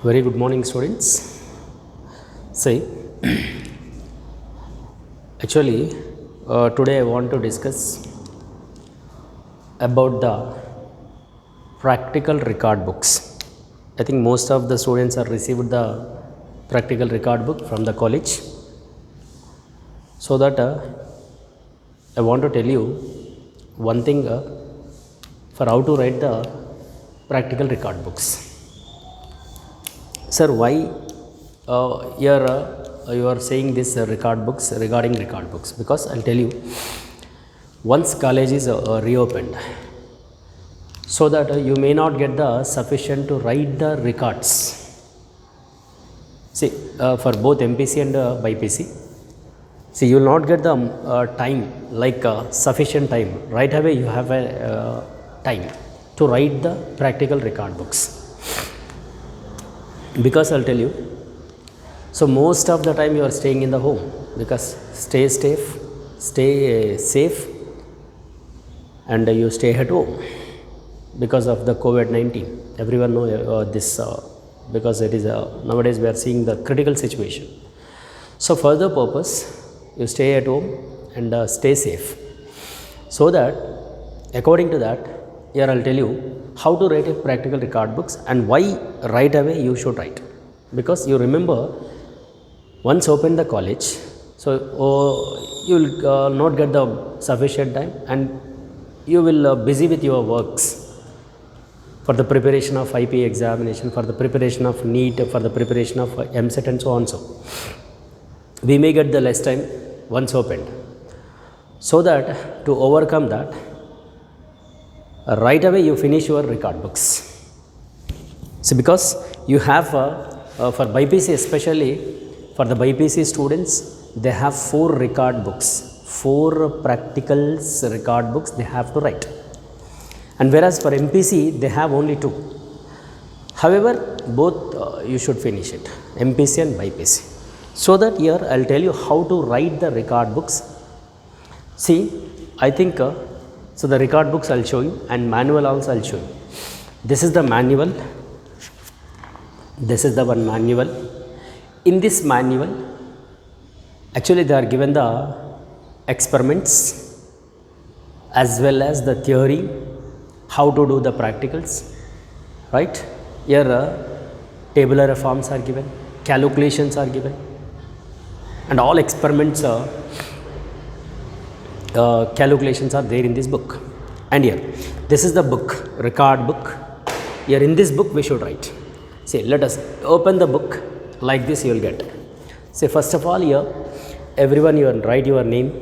Very good morning, students. See, actually, today I want to discuss about the practical record books. I think most of the students have received the practical record book from the college. So that I want to tell you one thing for how to write the practical record books. Sir, why here you are saying this record books regarding record books? Because I'll tell you, once college is reopened, so that you may not get the sufficient to write the records. See, for both MPC and BPC, see, you will not get the time, like sufficient time. Right away, you have a time to write the practical record books. Because I'll tell you, so most of the time you are staying in the home, because stay safe, and you stay at home because of the COVID-19. Everyone know this because it is nowadays we are seeing the critical situation. So for the purpose, you stay at home and stay safe. So that according to that, here I'll tell you how to write a practical record books and why right away you should write. Because you remember, once open the college, so you will not get the sufficient time and you will busy with your works for the preparation of IP examination, for the preparation of NEET, for the preparation of MCET and so on. So we may get the less time once opened. So that to overcome that, right away you finish your record books. So because you have for BPC, especially for the BPC students, they have 4 record books, 4 practicals record books they have to write, and whereas for MPC they have only 2. However, both you should finish it, MPC and BPC. So that here I will tell you how to write the record books. See, I think so the record books I will show you, and manual also I will show you. This is the manual. This is the one manual. In this manual, actually they are given the experiments as well as the theory, how to do the practicals, right? Here tabular forms are given, calculations are given, and all experiments calculations are there in this book. And here, this is the book, record book. Here in this book we should write. See, let us open the book. Like this you will get. Say, first of all, here everyone you will write your name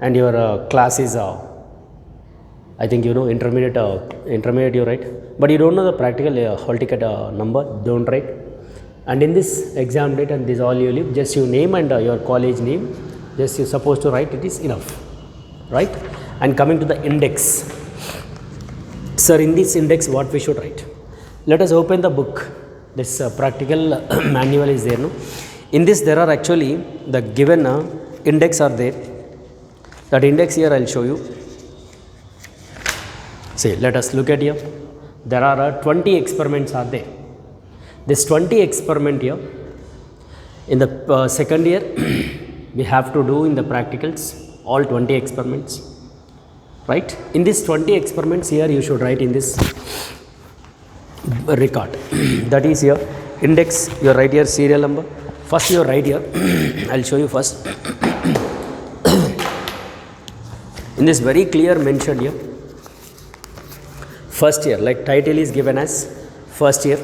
and your class is I think you know intermediate you write, but you don't know the practical hall ticket number, don't write. And in this exam date and this all you leave, just your name and your college name, just you supposed to write, it is enough, right? And coming to the index, sir, in this index what we should write? Let us open the book. This practical manual is there, no? In this there are actually the given index are there. That index here I will show you. See, let us look at here. There are 20 experiments are there. This 20 experiment here, in the second year we have to do in the practicals all 20 experiments, right? In this 20 experiments here you should write in this record. That is here index, you write here serial number. First you write here, I will show you first. In this very clear mentioned here, first year, like title is given as first year,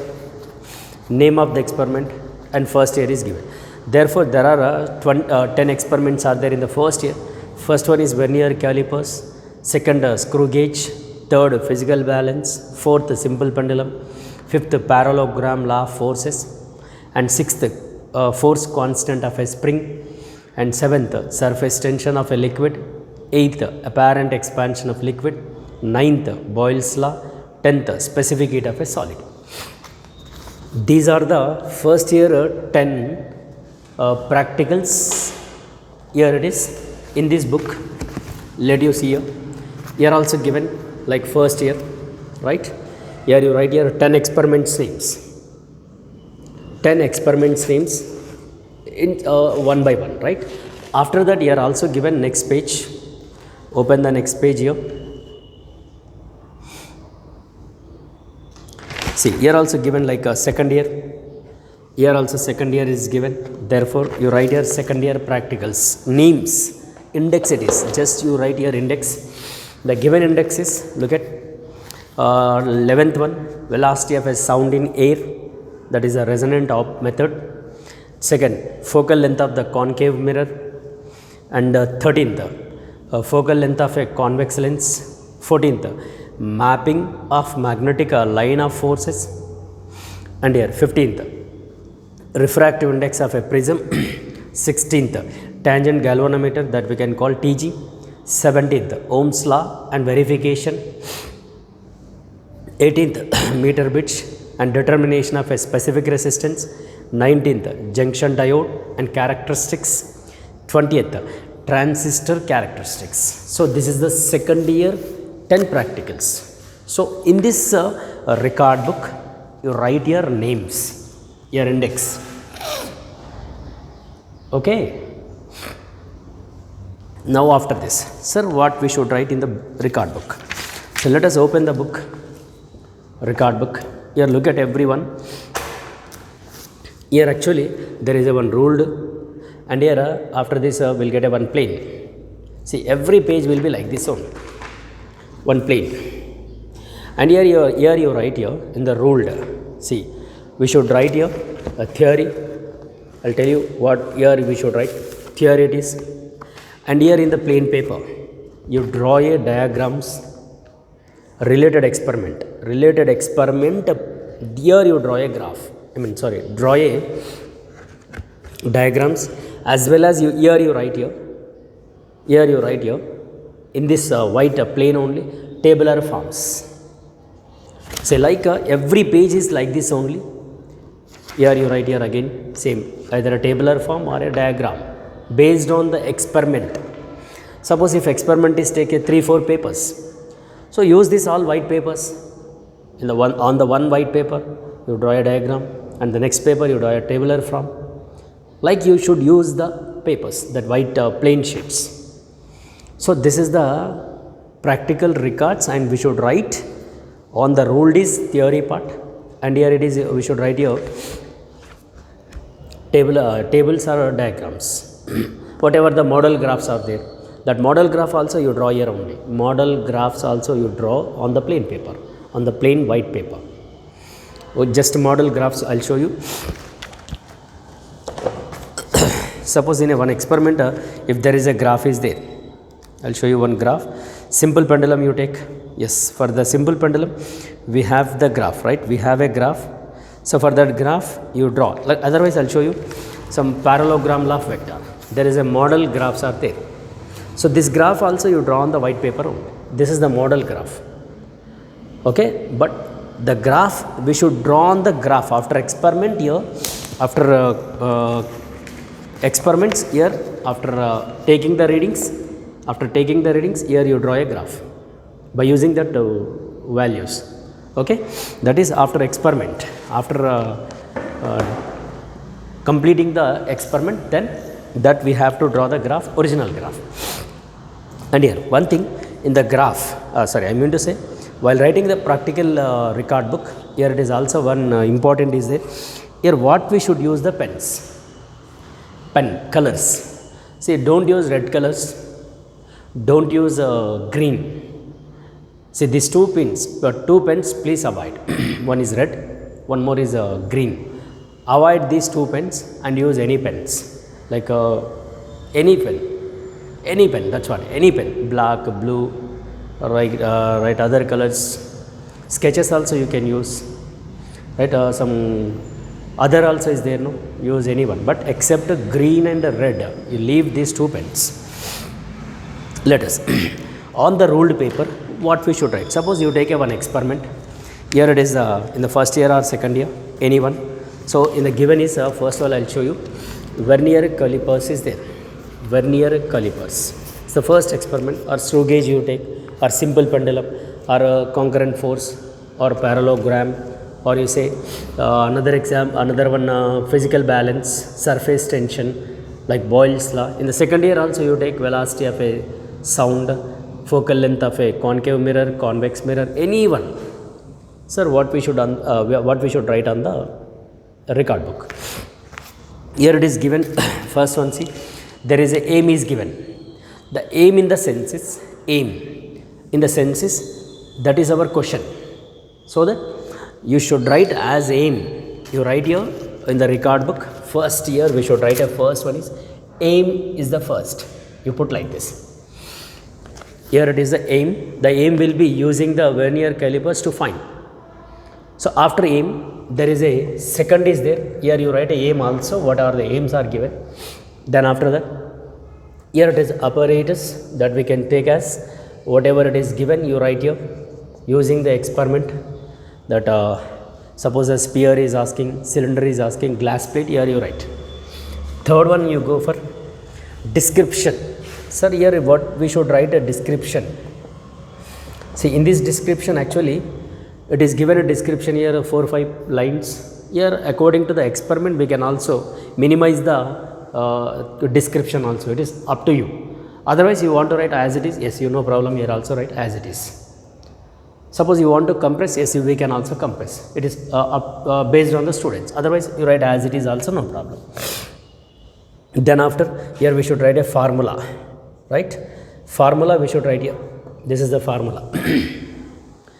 name of the experiment and first year is given. Therefore, there are 10 experiments are there in the first year. First one is vernier calipers, second screw gauge, third physical balance, fourth simple pendulum, fifth parallelogram law of forces, and sixth force constant of a spring, and seventh surface tension of a liquid, eighth apparent expansion of liquid, ninth Boyle's law, 10th specific heat of a solid. These are the first year 10 practicals. Here it is in this book. Let you see here. Here also given like first year, right? Here you write here 10 experiments names. 10 experiments names in one by one, right? After that you are also given next page. Open the next page here. See, here also given like a second year. Here also second year is given. Therefore you write here second year practicals names. Index it is, just you write your index. The given index is, look at 11th one, velocity of a sound in air, that is a resonant method. Second, focal length of the concave mirror. And 13th, focal length of a convex lens. 14th, mapping of magnetic line of forces. And here 15th, refractive index of a prism. 16th, tangent galvanometer, that we can call TG. 17th, Ohm's law and verification. 18th, meter bits and determination of a specific resistance. 19th, junction diode and characteristics. 20th, transistor characteristics. So this is the second year 10 practicals. So in this record book, you write your names, your index. Okay. Now after this, sir, what we should write in the record book? So let us open the book, record book. Here look at everyone. Here actually there is a one ruled, and here after this we'll get a one plane. See, every page will be like this one, one plane. And here you write here in the ruled. See, we should write here a theory. I'll tell you what here we should write. Theory it is. And here in the plain paper, you draw a diagrams, related experiment. Related experiment, here you draw a graph. Draw a diagrams, as well as here you write here. Here you write here in this white plane only, tabular forms. Say like every page is like this only. Here you write here again, same, either a tabular form or a diagram based on the experiment. Suppose if experiment is take 3-4 papers, so use this all white papers. In the on the one white paper you draw a diagram, and the next paper you draw a tabular form. Like you should use the papers, that white plain sheets. So this is the practical records, and we should write on the ruled is theory part, and here it is we should write here tables or diagrams. Whatever the model graphs are there, that model graph also you draw here only. Model graphs also you draw on the plain paper, on the plain white paper. Just model graphs I'll show you. Suppose in a one experiment, if there is a graph is there, I'll show you one graph. Simple pendulum you take. Yes, for the simple pendulum we have the graph, right? We have a graph. So for that graph you draw. Like otherwise I'll show you some parallelogram graph vector. There is a model graphs are there. So this graph also you draw on the white paper only. This is the model graph. Okay, but the graph we should draw on the graph after experiment here, after experiments here, after taking the readings. After taking the readings, here you draw a graph by using that values. Okay, that is after experiment. After completing the experiment, then that we have to draw the graph, original graph. And here one thing in the graph, I mean to say, while writing the practical record book, here it is also one important is there. Here what we should use the pens, pen colors. See, don't use red colors, don't use green. See, these two pens please avoid. One is red, one more is green. Avoid these two pens and use any pens, like any pen, that's what, any pen, black, blue, right, other colors. Sketches also you can use, right? Some other also is there, no? Use any one, but except green and red, you leave these two pens. Let us on the ruled paper, what we should write. Suppose you take one experiment. Here it is in the first year or second year, any one. So in the given is first of all I'll show you vernier calipers is there. Vernier calipers. It's the first experiment, or screw gauge you take, or simple pendulum, or concurrent force, or parallelogram, or you say another one, physical balance, surface tension, like Boyle's law. In the second year also you take velocity of a sound, focal length of a concave mirror, convex mirror, any one. Sir, what we should write on the record book. Here it is given. First one, see, there is a aim is given. The aim in the sense is aim. In the sense is, that is our question. So that you should write as aim. You write here in the record book. First year we should write a first one is aim is the first. You put like this. Here it is the aim. The aim will be using the vernier calipers to find. So after aim, there is a second is there. Here you write a aim also. What are the aims are given. Then after that, here it is apparatus that we can take as whatever it is given. You write here using the experiment that suppose a sphere is asking, cylinder is asking, glass plate. Here you write. Third one you go for description. Sir, here what we should write a description. See, in this description actually it is given a description here of 4 or 5 lines. Here according to the experiment we can also minimize the description also. It is up to you. Otherwise you want to write as it is, yes, you no problem, here also write as it is. Suppose you want to compress, yes, we can also compress. It is based on the students. Otherwise you write as it is also, no problem. Then after, here we should write a formula, right? Formula we should write here. This is the formula.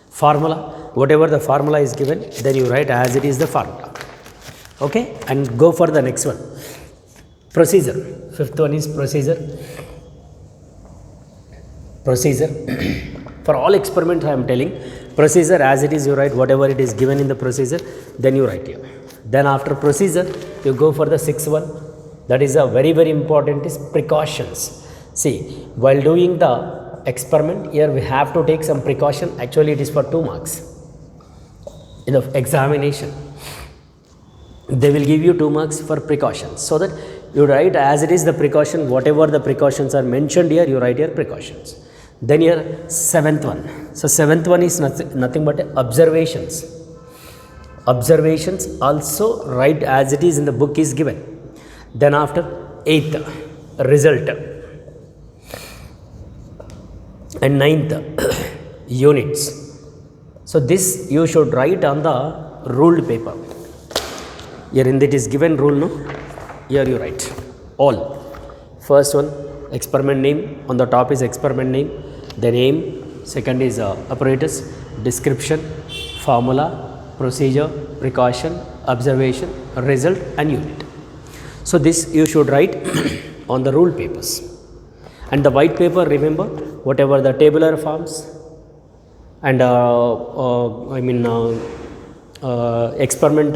Formula. Whatever the formula is given, then you write as it is the formula. Okay, and go for the next one. Procedure. Fifth one is procedure. Procedure. For all experiments I am telling, procedure as it is you write whatever it is given in the procedure, then you write here. Then after procedure, you go for the sixth one. That is a very, very important is precautions. See, while doing the experiment, here we have to take some precaution. Actually, it is for 2 marks. In the examination, they will give you 2 marks for precautions. So that you write as it is the precaution, whatever the precautions are mentioned here, you write here precautions. Then here 7th one. So 7th one is nothing but observations. Observations also write as it is in the book is given. Then after 8th, result. And 9th, units. So this you should write on the ruled paper. Here in that is given rule, no? Here you write all. First one, experiment name. On the top is experiment name. The name. Second is apparatus, description, formula, procedure, precaution, observation, result and unit. So this you should write on the ruled papers. And the white paper, remember, whatever the tabular forms and experiment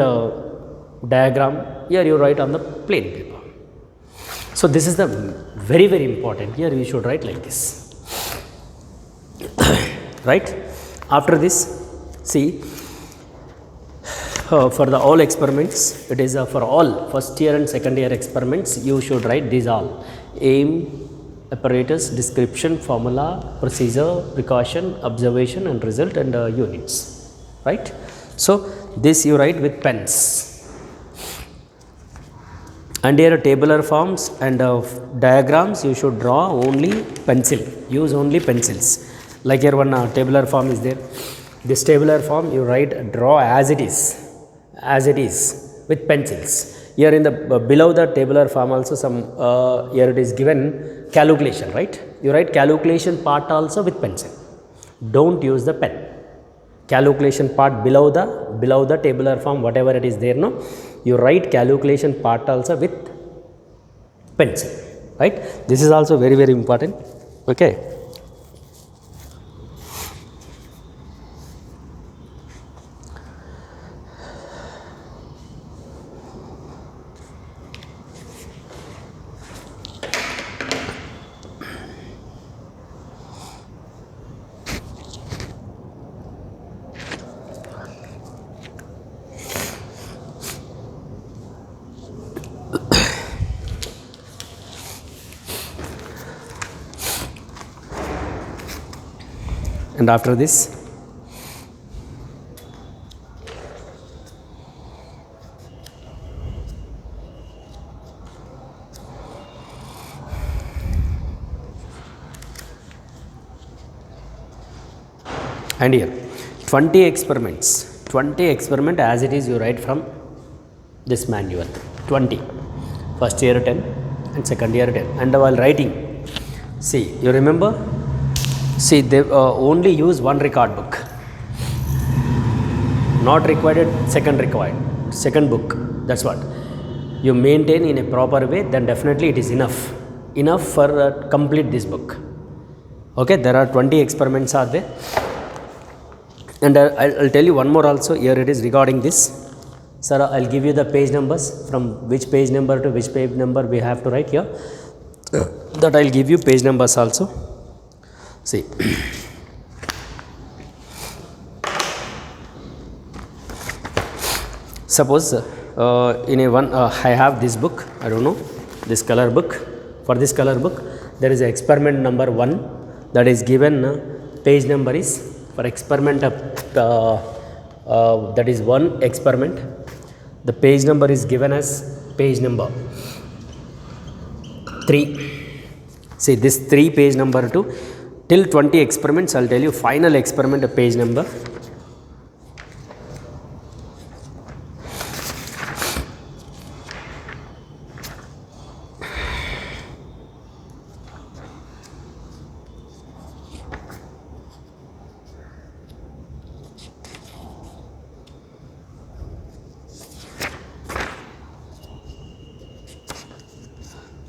diagram, here you write on the plain paper. So this is the very, very important. Here you should write like this. Right? After this, see, for the all experiments, it is for all first year and second year experiments, you should write these all. Aim, apparatus, description, formula, procedure, precaution, observation and result and units. Right? So this you write with pens. And here tabular forms and diagrams you should draw only pencil. Use only pencils. Like here one tabular form is there. This tabular form you write, draw as it is with pencils. Here in the below the tabular form also some here it is given calculation, right? You write calculation part also with pencil. Don't use the pen. Calculation part below the tabular form, whatever it is there, no, you write calculation part also with pencil, right? This is also very, very important. Okay. And after this, And here 20 experiments, 20 experiment as it is you write from this manual. 20, first year 10 and second year 10. And while writing, see, you remember, see, they only use one record book, not required second book. That's what you maintain in a proper way, then definitely it is enough for complete this book. Okay, there are 20 experiments are there. And I'll tell you one more also. Here it is regarding this. Sir, I'll give you the page numbers, from which page number to which page number we have to write here. That I'll give you page numbers also. See, suppose in a one I have this book, I don't know, this color book. For this color book there is a experiment number 1 that is given, page number is for experiment that is one experiment, the page number is given as page number 3. See, this 3 page number 2 till 20 experiments. I'll tell you final experiment page number.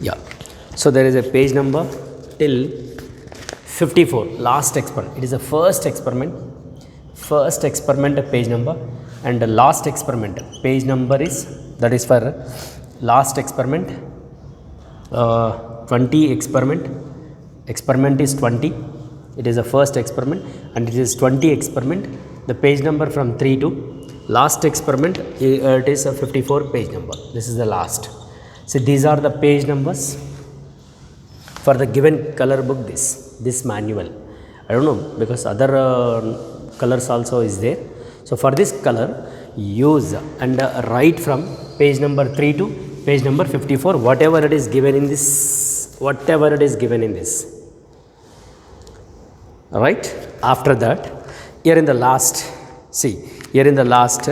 Yeah, so there is a page number till 54, last experiment. It is the first experiment page number, and the last experiment page number is, that is for last experiment 20 experiment is 20. It is the first experiment and it is 20 experiment. The page number from 3 to last experiment, it is a 54 page number. This is the last. See, these are the page numbers for the given color book, this manual. I don't know, because other colors also is there. So for this color, use and write from page number 3 to page number 54, whatever it is given in this, right? After that, here in the last, see, here in the last,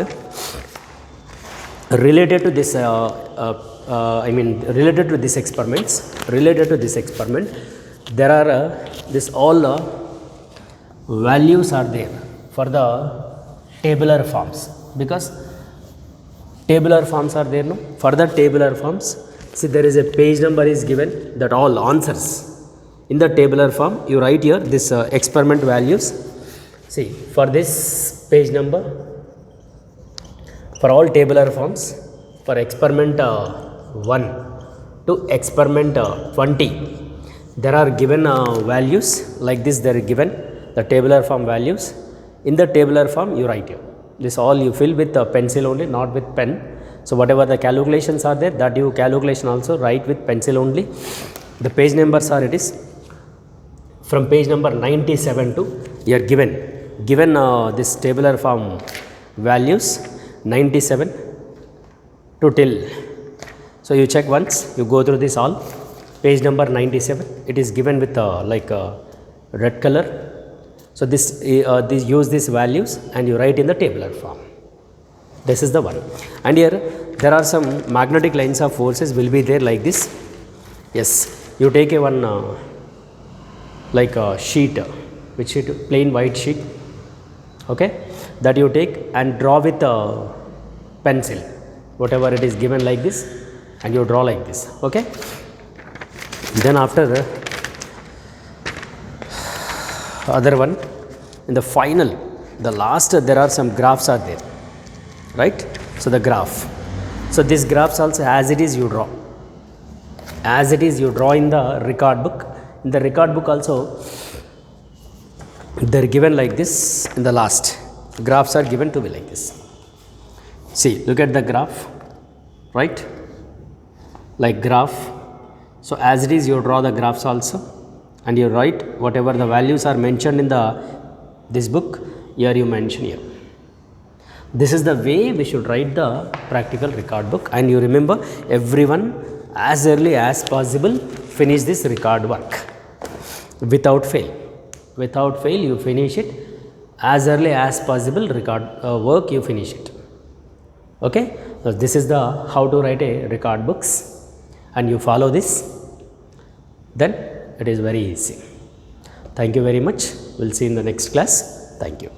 related to this related to this experiment, there are this all values are there for the tabular forms, because tabular forms are there, no? For the tabular forms, see, there is a page number is given, that all answers in the tabular form you write here this experiment values. See, for this page number, for all tabular forms, for experiment 1 to experiment 20, there are given values like this. They are given the tabular form values. In the tabular form you write here. This all you fill with pencil only, not with pen. So whatever the calculations are there, that you calculation also write with pencil only. The page numbers are, it is from page number 97 to, you are given this tabular form values 97 to till. So you check once, you go through this all, page number 97, it is given with like red color. So this use these values and you write in the tabular form. This is the one. And here there are some magnetic lines of forces will be there like this. Yes, you take a one like a sheet, which sheet? Plain white sheet, okay, that you take and draw with a pencil, whatever it is given like this, and you draw like this, okay. Then after the other one, in the final, the last, there are some graphs are there, right? So the graph, so these graphs also as it is you draw in the record book. In the record book also they are given like this. In the last, graphs are given to be like this. See, look at the graph, right? Like graph. So as it is you draw the graphs also, and you write whatever the values are mentioned in this book, here you mention here. This is the way we should write the practical record book. And you remember, everyone as early as possible finish this record work without fail. You finish it as early as possible record work you finish it. Okay, so this is the how to write a record books, and you follow this, then it is very easy. Thank you very much. We'll see in the next class. Thank you.